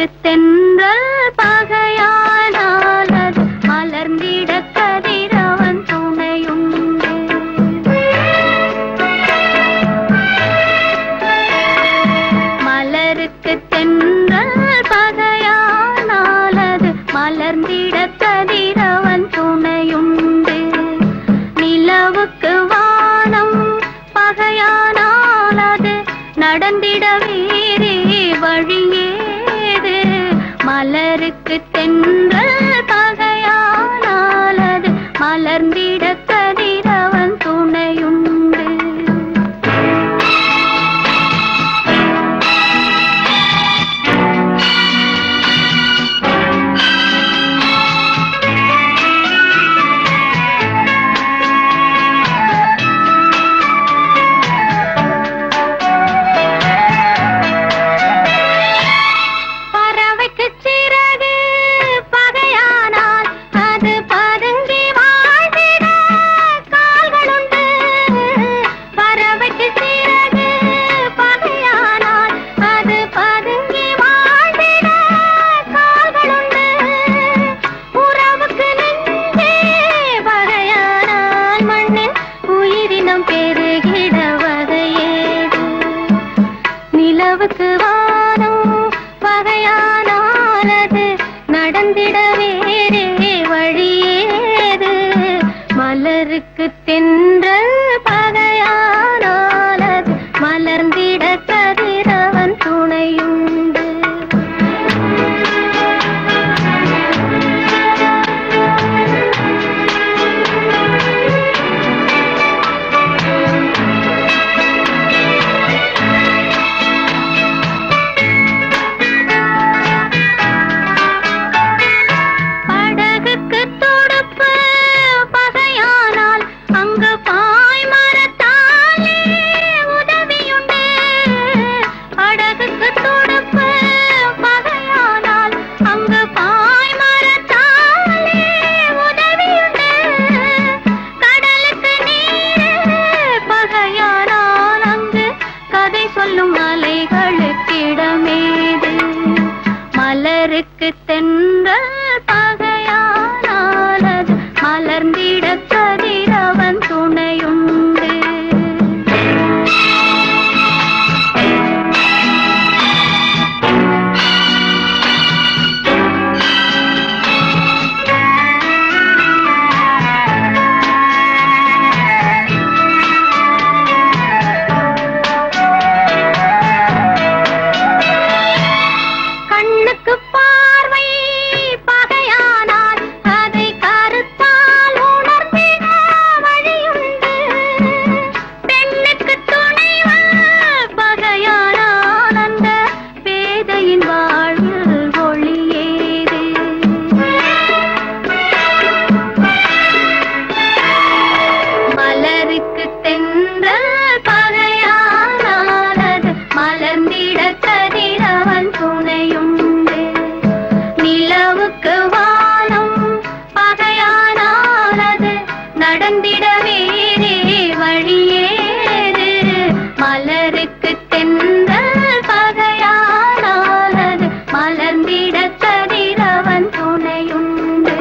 மலருக்கு தென்றல் பகையானால் அது மலர்ந்திட கதிரவன் துணையுண்டு. மலருக்கு தென்றல் பகையானால் அது மலர்ந்திட கதிரவன் துணையுண்டு. நிலவுக்கு வானம் பகையானால் அது நடந்திட வேறே வழியேது. மலருக்கு தென்றல் பகையானால் அது மலர்ந்திட கதிரவன் துணையுண்டு. நிலவுக்கு வானம் பகையானால் அது நடந்திட வேறே வழியேது. மலருக்கு தென்றல் பகையானால் அது மலர்ந்திட கதிரவன் துணையுண்டு. மலருக்கு தென்றல் பகையானால் அது மலர்ந்திட கதிரவன் துணையுண்டு. பார்வை பகையானால் அதை கருத்தால் உணர்ந்திட வழியுண்டு. பெண்ணுக்கு துணைவன் பகையானால் அந்த பேதையின் வாழ்வில் ஒளியேது. மலருக்கு தென்றல் பகையானால் அது மலர்ந்திட கதிரவன் துணையுண்டு. நிலவுக்கு வானம் பகையானால் அது நடந்திட வேறே வழியேது. மலருக்கு தென்றல் பகையானால் அது மலர்ந்திட கதிரவன் துணையுண்டு.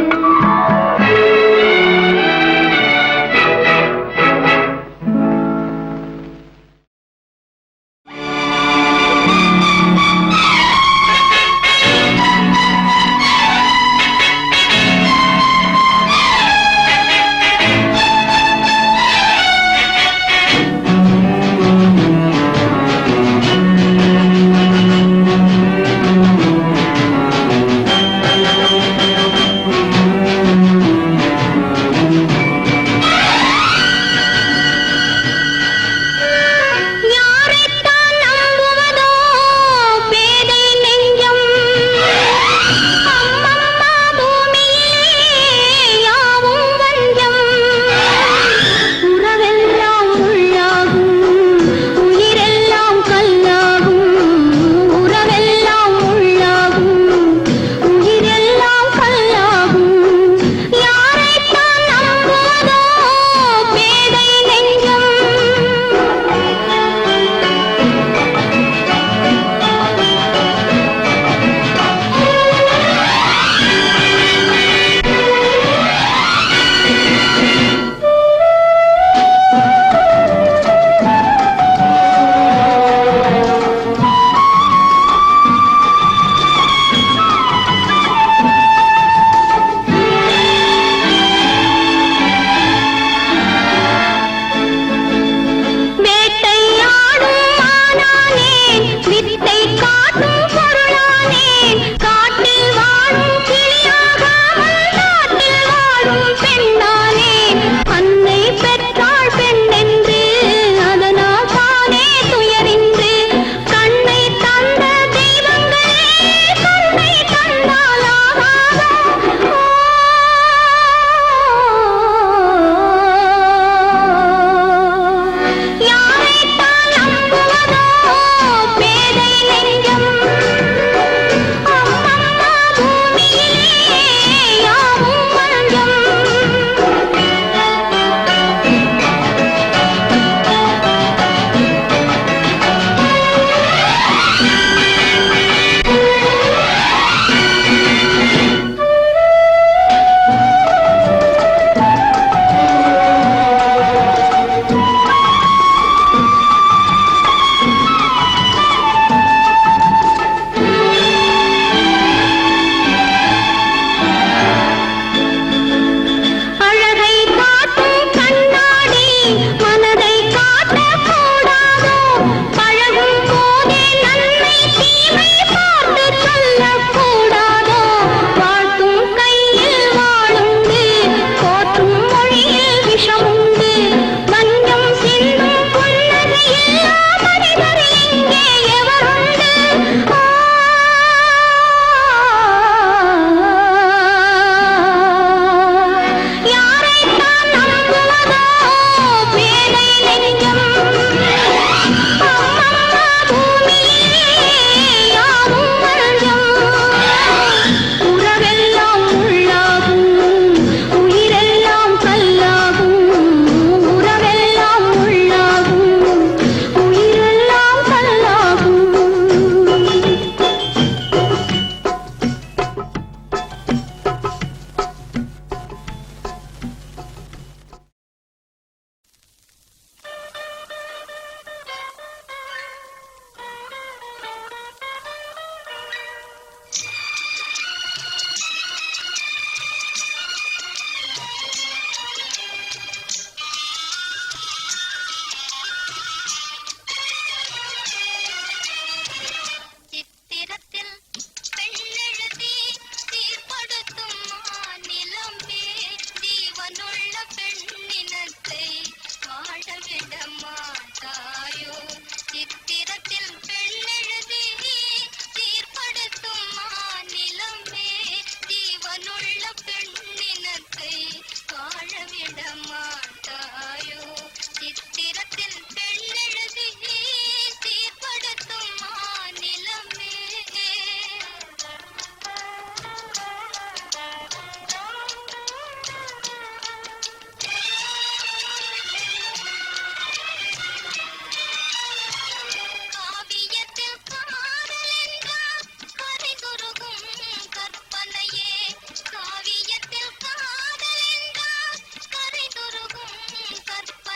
வாழ விட மாட்டாயோ சித்திரத்தின் பெண்ணெழுதி தீர்ப்படுத்தும் மாநிலமே காவியத்தில் காதல் என்றால் கரை குறுகும் கற்பனையே காவியத்தில் காதல் என்றால் கரை குறுகும் கற்பனையே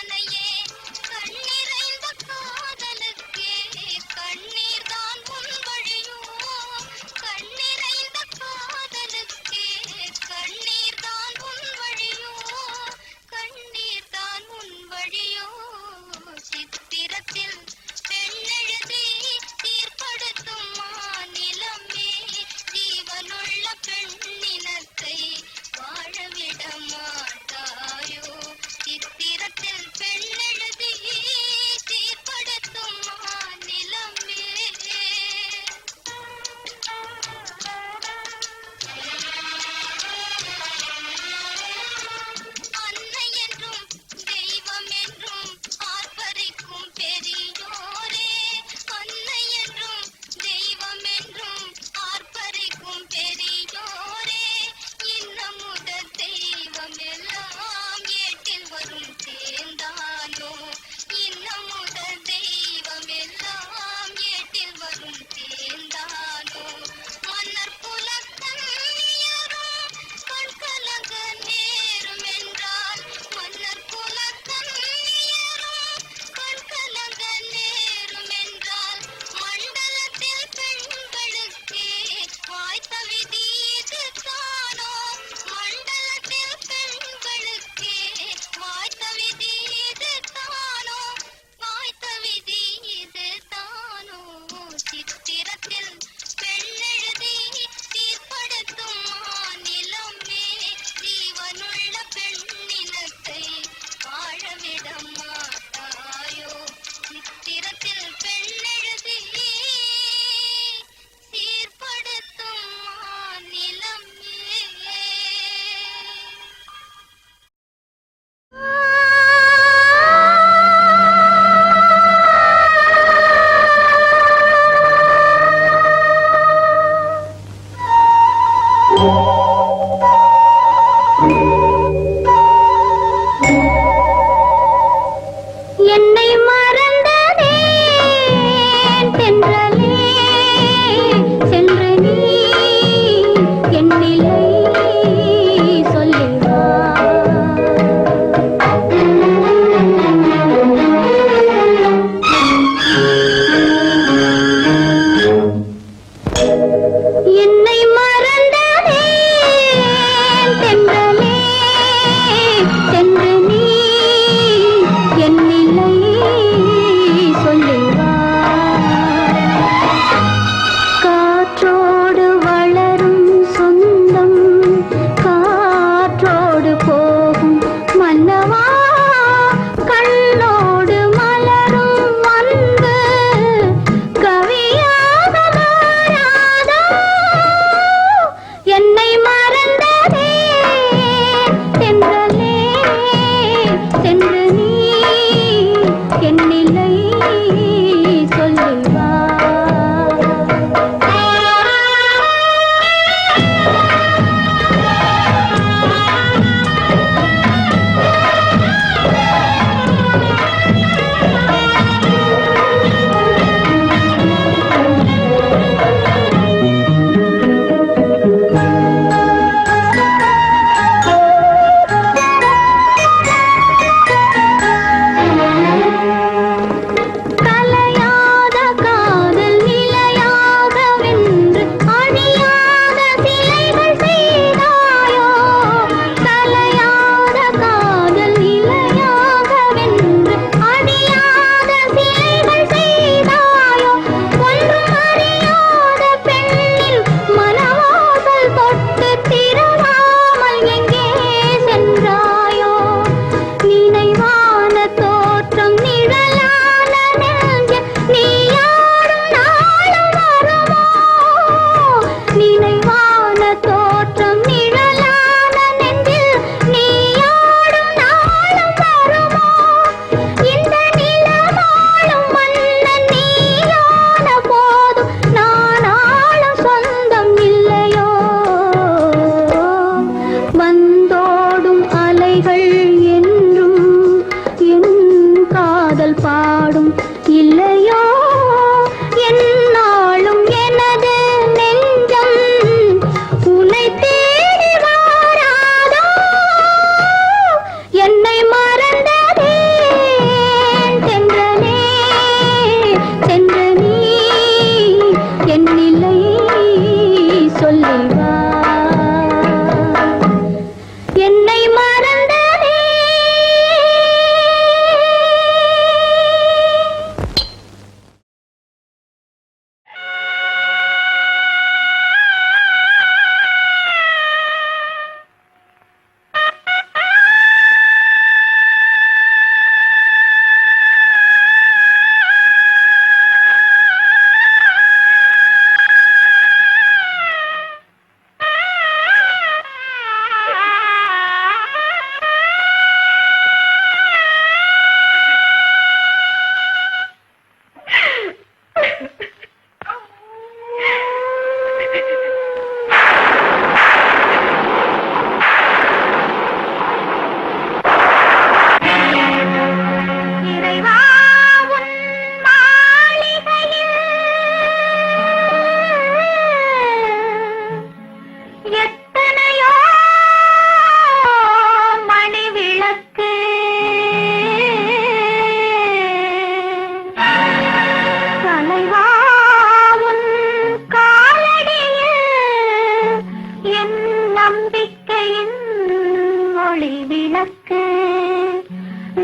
விளக்கு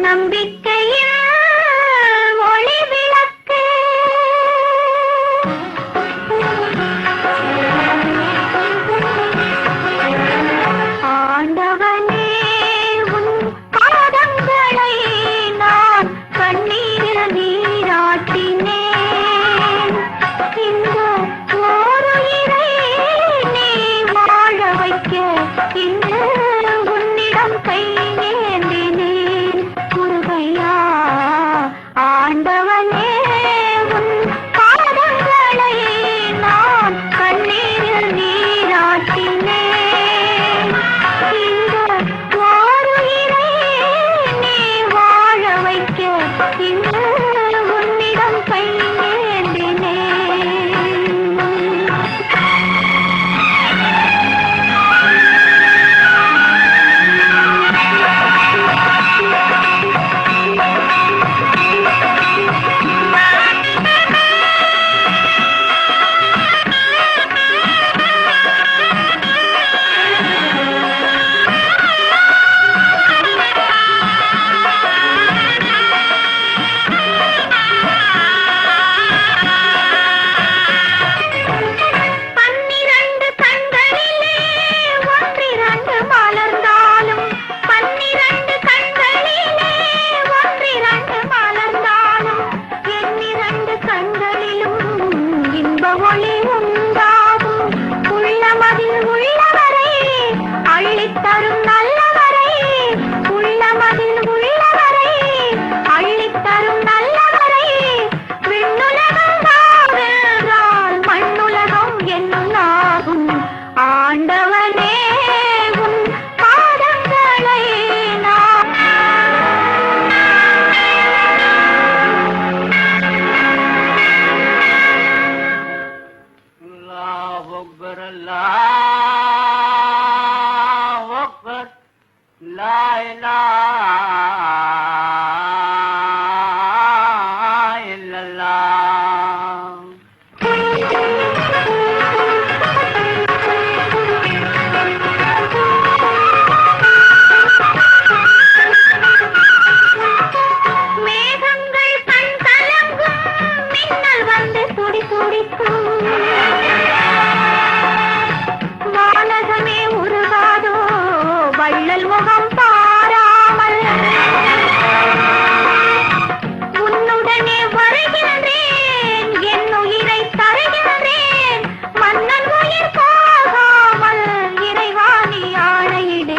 நம்பிக்கையின் ஒளி விளக்கு ஆண்டவனே உன் பாதங்களை நான் கண்ணீரில் நீராட்டினேன் இந்த ஓருயிரை நீ வாழ வைக்க இன்று உன்னிடம் கை ஏந்தினேன் முருகையா ஆண்டவனே உன் பாதங்களை நான் கண்ணீரில் நீராட்டினேன் இந்த ஓருயிரை நீ வாழ வைக்க இன்று உன்னிடம் கை ஏந்தினேன் பன்னிரண்டு கண்களிலே ஒன்றிரண்டு மலர்ந்தாலும் பன்னிரண்டு கண்களிலே ஒன்றிரண்டு மலர்ந்தாலும் எண்ணிரண்டு கண்களிலும் இன்ப ஒளி உண்டாகும் உள்ளமதில் உள்ளவரை அள்ளித்தரும் நல்லவரை உள்ளமதில் உள்ளவரை அள்ளித்தரும் நல்லவரை விண்ணுலகம் தாவென்றால் மண்ணுலகம் என்னாகும் ஆண்டவனே உன் பாதங்களை நான் அல்லாஹ் அக்பர் அல்லாஹ் அக்பர் லா இலாஹா இல்லல்லாஹ் மேகங்கள் கண் கலங்கும் மின்னல் வந்து துடி துடிக்கும் வானகமே உருகாதோ வள்ளல் முகம் பாராமல் உன்னுடனே வருகின்றேன் என் உயிரை தருகின்றேன் மன்னன் உயிர் போகாமல் இறைவா நீ ஆணையிடு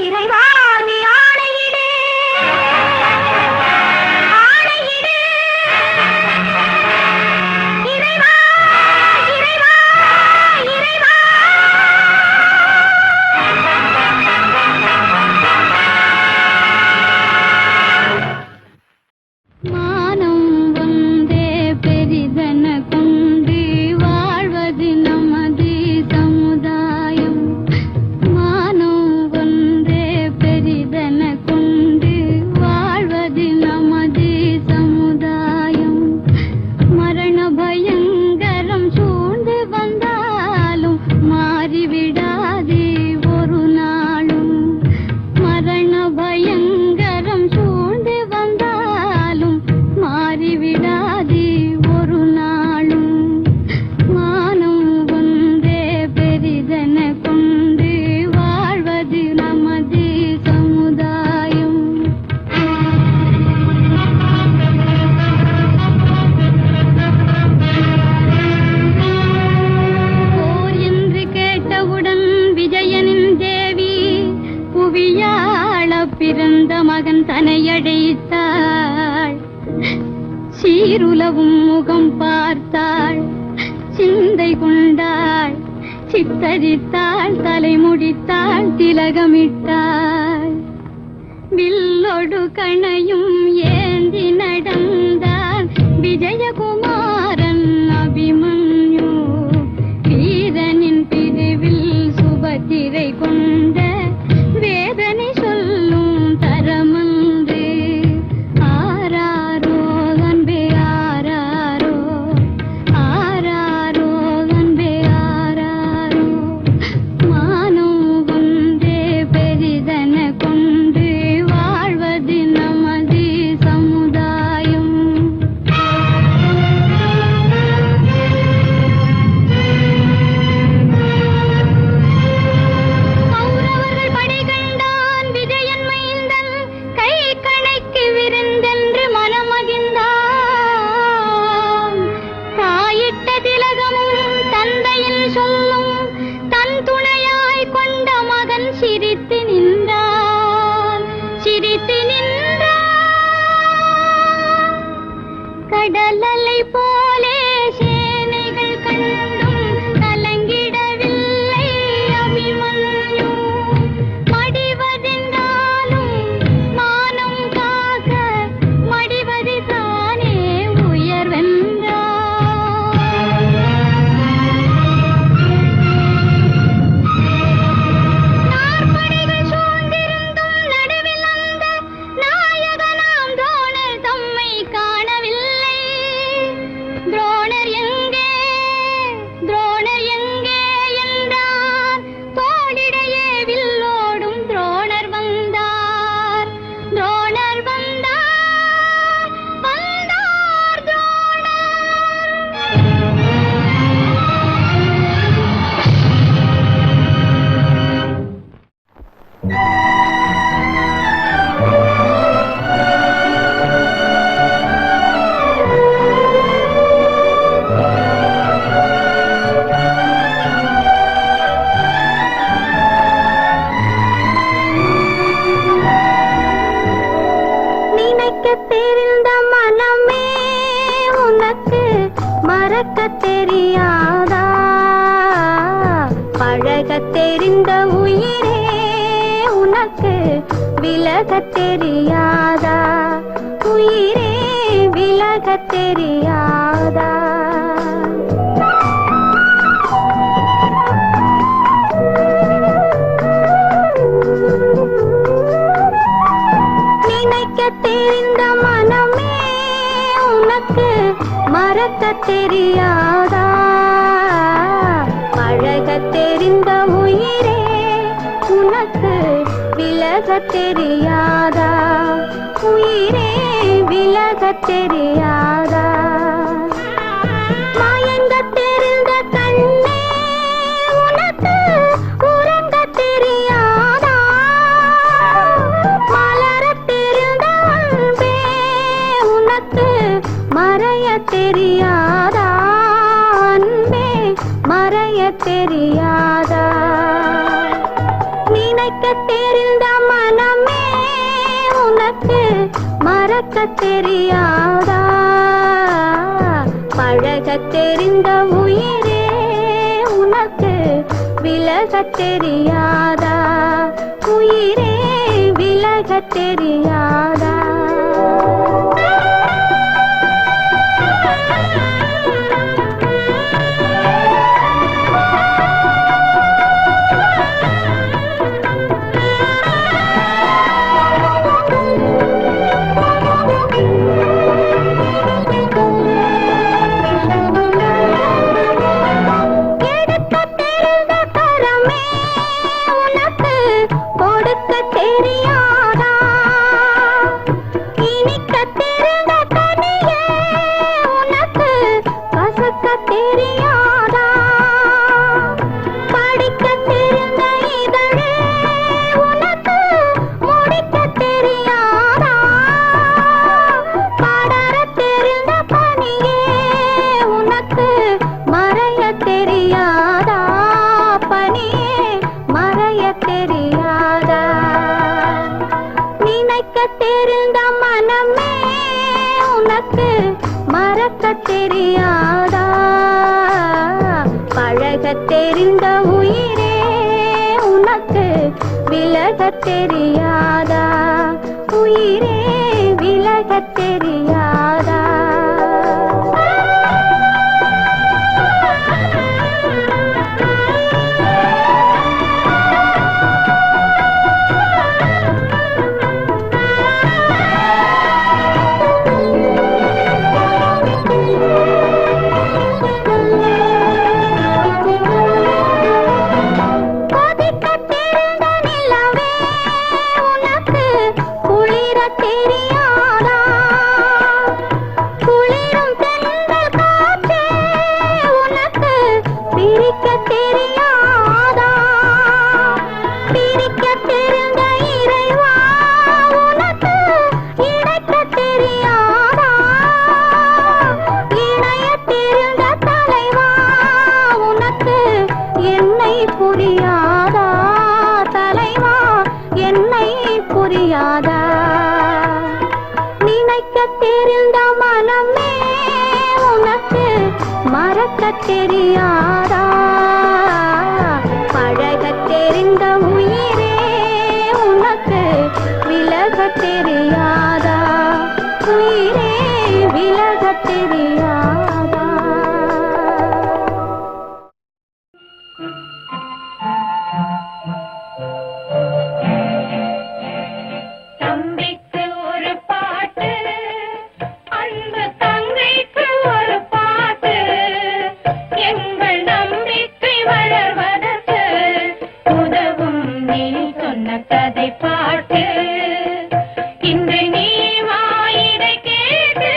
இறைவா நீ ஆணையிடு ஆணையிடு இறைவா இறைவா இறைவா மானம் வந்தே பெரிதன கொண்டு வாழ்வது நமது சமுதாயம் மானம் வந்தே பெரிதன கொண்டு வாழ்வது நமது சமுதாயம் மரண பயங்கரம் சூழ்ந்து வந்தாலும் மாறிவிடாது ஒரு நாளும் மரண பயங்கரம் சூழ்ந்து வந்தாலும் மாறிவிடாது ஒரு நாளும் மானம் ஒன்றே பெரிதென கொண்டு வாழ்வது நமது சமுதாயம் போர் என்று கேட்டவுடன் விஜயனின் தேவி புவியாள பிறந்த மகன் தனையடைத்தாள் சீருலவும் முகம் பார்த்தாள் சிந்தை கொண்டாள் சித்தரித்தாள் தலைமுடித்தாள் திலகமிட்டாள் வில்லொடு கணையும் ஏந்தி நடந்தான் விஜயகுமாரன் அபிமன்யு வீரனின் பிரிவில் சுபத்திரை கொண்ட வேதனை சொல்லும் தரமன்று ஆராரோ அன்பே ஆராரோ ஆராரோ அன்பே ஆராரோ மானம் ஒன்றே பெரிதன மறக்க தெரியாதா? பழக தெரிந்த உயிரே உனக்கு விலக தெரியாதா? உயிரே விலக தெரியாதா? நினைக்க தெரிந்த மனமே உனக்கு மறக்க தெரியாதா? பழக தெரிந்த உயிரே உனக்கு விலக தெரியாதா? உயிரே விலக தெரியாதா? மயங்க தெரிந்த கண்ணே உனக்கு உறங்க தெரியாதா? மலர தெரிந்த அன்பே உனக்கு மறைய தெரியாதா? அன்பே மறைய தெரியாதா? நினைக்க தெரிந்த மனமே உனக்கு மறக்க தெரியாதா? பழக தெரிந்த உயிரே உனக்கு விலக தெரியாதா? உயிரே விலக தெரியாதா? எடுக்க தெரிந்த கரமே உனக்கு கொடுக்க தெரியாதா? இனிக்க தெரிந்த கனியே உனக்கு கசக்க தெரியாதா? படிக்க தெரிந்த இதழே உனக்கு முடிக்க தெரியாதா? படர தெரிந்த பனியே உனக்கு மறைய தெரியாதா? பனியே மறைய தெரியாதா? நினைக்க தெரிந்த மனமே உனக்கு மறக்க தெரியாதா? பழக தெரிந்த உயிரே உனக்கு விலக தெரியாதா? உயிரே விலக தெரியாதா? கொதிக்க தெரிந்த நிலவே உனக்கு குளிர தெரியாதா? குளிரும் தென்றல் காற்றே உனக்கு பிரிக்க தெரியாதா? பிரிக்க தெரிந்த இறைவா உனக்கு இணைக்க தெரியாதா? இணைய தெரிந்த தலைவா உனக்கு என்னை புரியாதா? தலைவா என்னை புரியாதா? நினைக்க தெரிந்த மனமே உனக்கு மறக்க தெரியாதா? பழக தெரிந்த உயிரே உனக்கு விலக தெரியாதா? உயிரே விலக தெரியாதா? தம்பிக்கு ஒரு பாட்டு, அன்பு தங்கைக்கு ஒரு பாட்டு, எங்கள் நம்பிக்கை வளர்வதற்கு உதவும் நீ சொன்ன கதை பாட்டு. இன்று நீ வாயிடை கேட்டு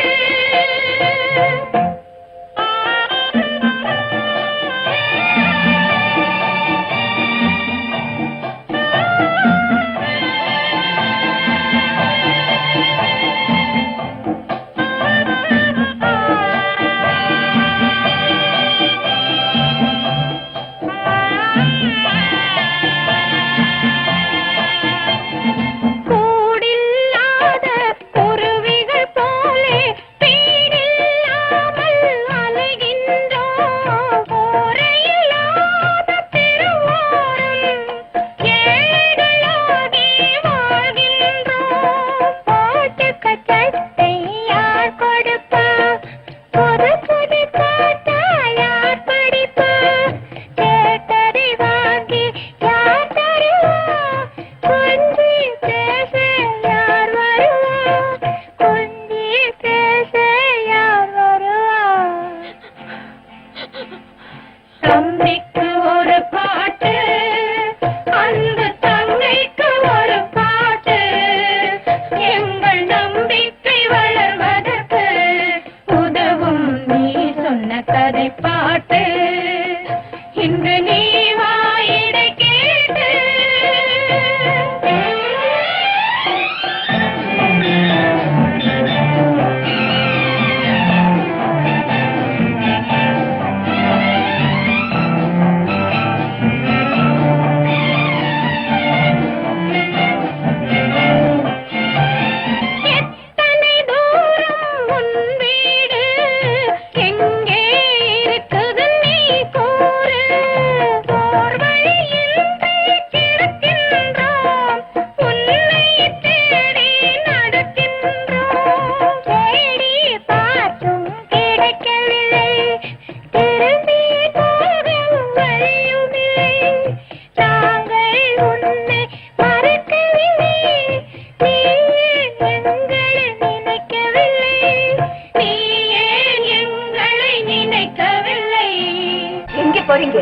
போறீங்க?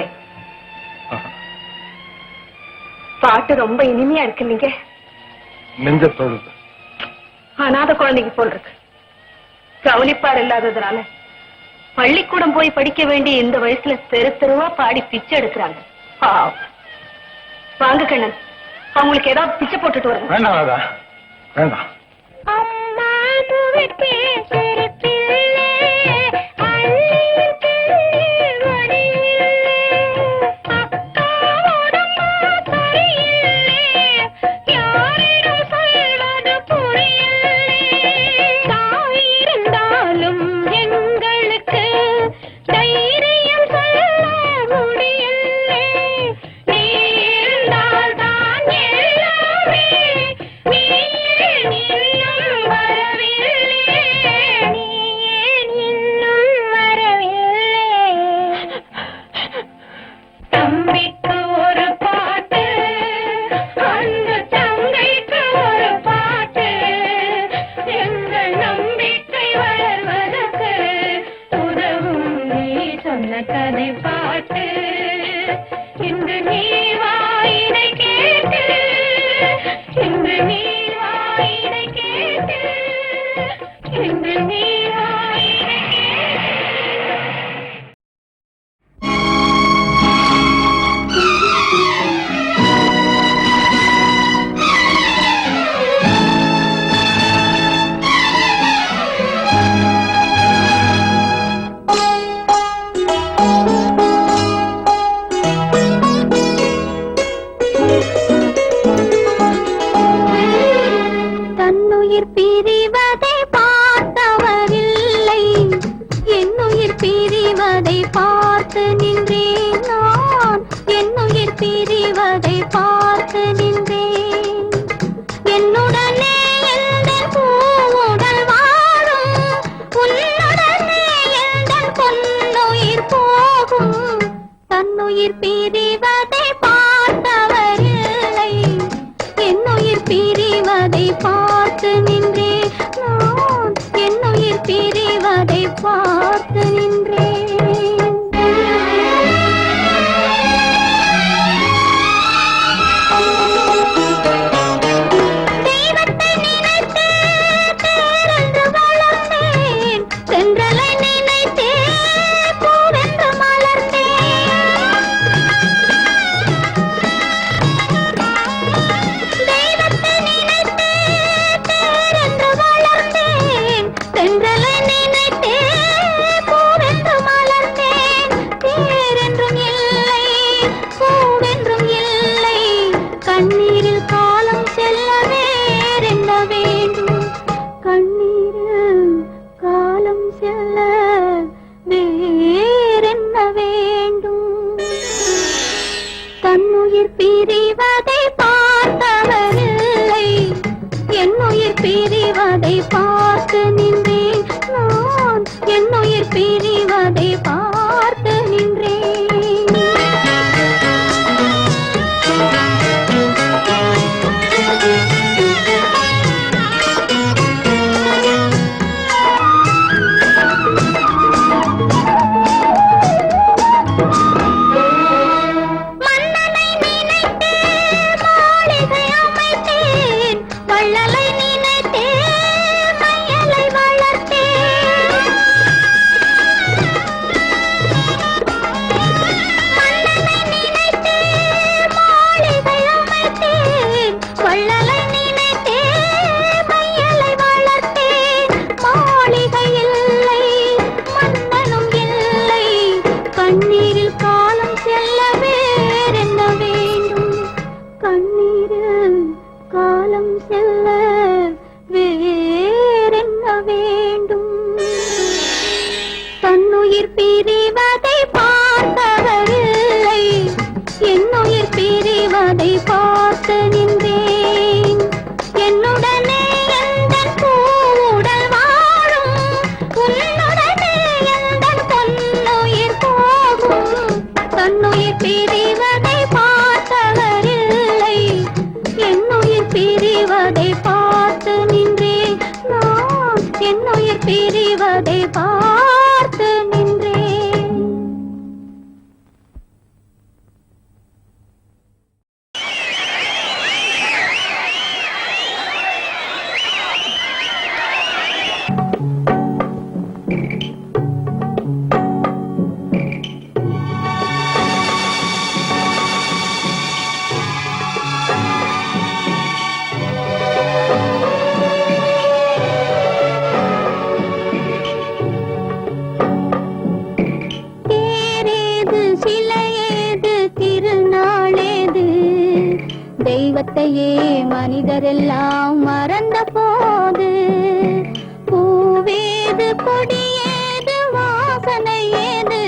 பாட்டு ரொம்ப இனிமையா இருக்கு. நீங்க நெஞ்ச தொழுது அநாத குழந்தைக்கு போல் இருக்கு. கவனிப்பார் இல்லாததுனால பள்ளிக்கூடம் போய் படிக்க வேண்டிய இந்த வயசுல தெரு தெருவா பாடி பிச்சை எடுக்கிறாங்க. வாங்க கண்ணன், அவங்களுக்கு ஏதாவது பிச்சை போட்டுட்டு வருங்க. வேண்டாம் ராதா, வேண்டாம். அம்மா துவிட்டே சிரிப்பில்லே அள்ளியிட்டே வடியில்லே அக்காவோடம்மா சரியில்லே யாரிடம் சொல்வது புரியல்லே தாயிருந்தாலும் எங்களுக்கு தைரியம் சொல்ல முடியல்லே நீ இருந்தால் தான் எல்லாமே நீ இன்னும் வரவில்லை நீ இன்னும் வரவில்லை தம்பிக்கு ஒரு பாட்டு அந்த தங்கைக்கு ஒரு பாட்டு எங்கள் நம்பிக்கை வளர்வதற்கு உதவும் நீ சொன்ன கதை பாட்டு இன்று நீ வாயினை கேட்டு இன்று நீ வாயினை கேட்டு இன்று நீ வாயினை கேட்டு தன்னுயிர் பிரிவதை பார்த்தவரில்லை, என்னுயிர் பிரிவதை பார்த்து நின்றேன் நான், என்னுயிர் பிரிவதை பார்த்து நின்றேன். என்னுடனே எந்தன் பூவுடல் வாழும், உன்னுடனே எந்தன் பொன்னுயிர் போகும். தன்னுயிர் பிரிவதை பார்த்தவரில்லை, என்னுயிர் பிரிவதை பார்த்து நின்றேன் நான், என்னுயிர் பிரிவதை பார்த்து நின்றேன். தெய்வத்தை நினைத்தே தேரென்று வளர்ந்தேன், தென்றலை நினைத்தே பூவென்று மலர்ந்தேன். தெய்வத்தை நினைத்தே தேரென்று வளர்ந்தேன், தென்றலை நினைத்தே பூவென்று மலர்ந்தேன். தேரென்றும் இல்லை, பூவென்றும் இல்லை, கண்ணீரில் காலம் செல்ல வேறென்ன வேண்டும், கண்ணீரில் காலம் செல்ல வேறென்ன வேண்டும். தன்னுயிர் பிரிவதை பார்த்தவரில்லை, என்னுயிர் பிரிவதை பார்த்து நின்றேன் நான், என்னுயிர் பிரிவதை பார்த்து நின்றேன். மன்னனை நினைத்தே மாளிகை அமைத்தேன், வள்ளலை நினைத்தே மையலை வளர்த்தேன். மன்னனை நினைத்தே மாளிகை அமைத்தேன், வள்ளலை நினைத்தே மையலை வளர்த்தேன். மாளிகை இல்லை, மன்னனும் இல்லை, கண்ணீரில் காலம் செல்ல வேறென்ன வேண்டும், கண்ணீரில் காலம் செல்ல வேறென்ன வேண்டும். தன்னுயிர் பிரிவதை பார்த்தவரில்லை, என்னுயிர் பிரிவதை பார்த்து நின்றேன். என்னுடனே எந்தன் பூவுடல் வாழும், உன்னுடனே எந்தன் பொன்னுயிர் போகும். தன்னுயிர் பிரிவதை பார்த்தவரில்லை, என்னுயிர் பிரிவதை பார்த்து நின்றேன் நான், என்னுயிர் பிரிவதை பார்த்து நின்றேன். மனிதரெல்லாம் மறந்த போது பூவேது கொடியேது வாசனை ஏது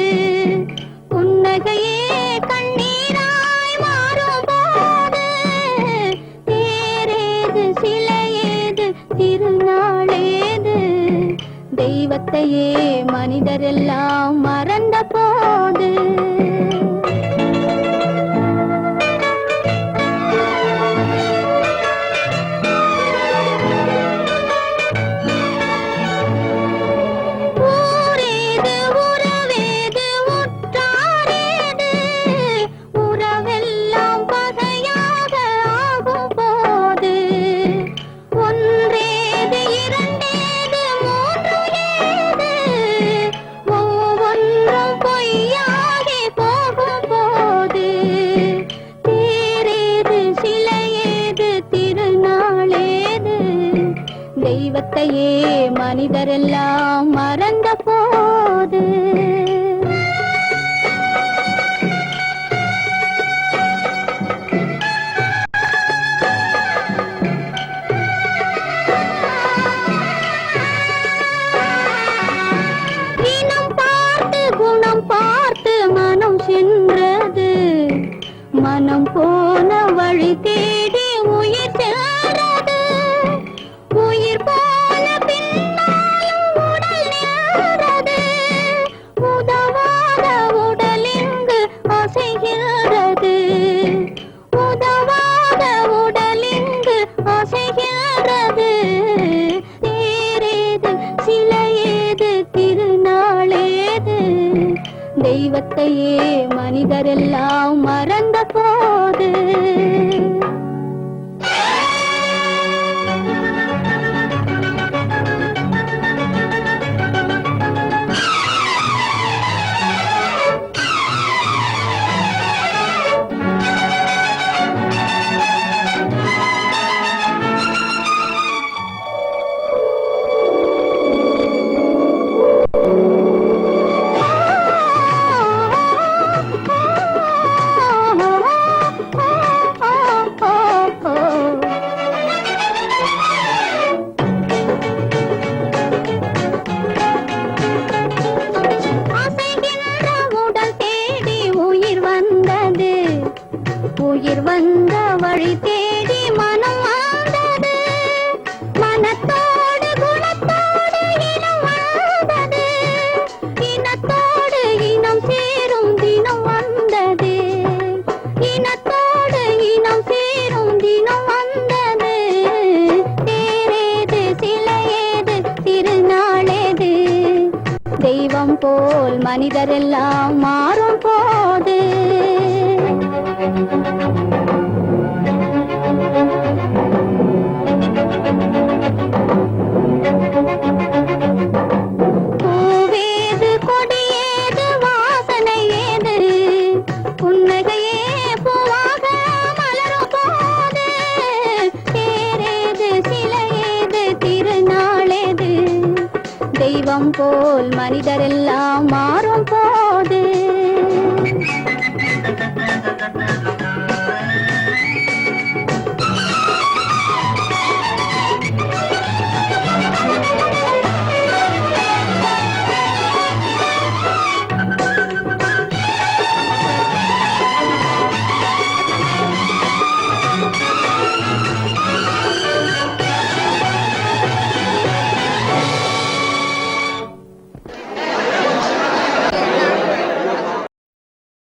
புன்னகையே கண்ணீராய் மாறும் போது தேரேது சிலையேது திருநாளேது தெய்வத்தையே மனிதரெல்லாம் மறந்த போது ஊரேது உறவேது உற்றாரேது உறவெல்லாம் பகையாக ஆகும் போது ஒன்றேது இரண்டேது மூன்று ஏது ஒவ்வொன்றும் பொய்யாகி போகும் போது தேரேது சிலையேது திருநாளேது தெய்வத்தையே மனிதரெல்லாம் மறந்த போது இனம் பார்த்து குணம் பார்த்து மனம் சென்றது மனம் போன வழி தேடி உயிர் செல்றது உயிர் போன பின்னாலும் உடல் நின்றது உதவாத உடல் இங்கு அசைகிறது உதவாத உடல் இங்கு அசைகிறது தேரேது சிலையேது திருநாளேது தெய்வத்தையே மனிதரெல்லாம் மறந்த போது அசைகின்ற உடல் தேடி உயிர் வந்தது உயிர் வந்த வழி தேடி மனம் வந்தது மனத்தோடு குணத்தோடு இனம் வந்தது இனத்தோடு இனம் சேரும் தினம் வந்தது இனத்தோடு இனம் சேரும் தினம் வந்தது தேரேது சிலையேது திருநாளேது தெய்வம் போல் மனிதரெல்லாம் மாறும் போது பூவேது கொடியேது வாசனை ஏது புன்னகையே பூவாக மலரும் போது தேரேது சிலையேது திருநாளேது தெய்வம் போல் மனிதரெல்லாம் மாறும் போது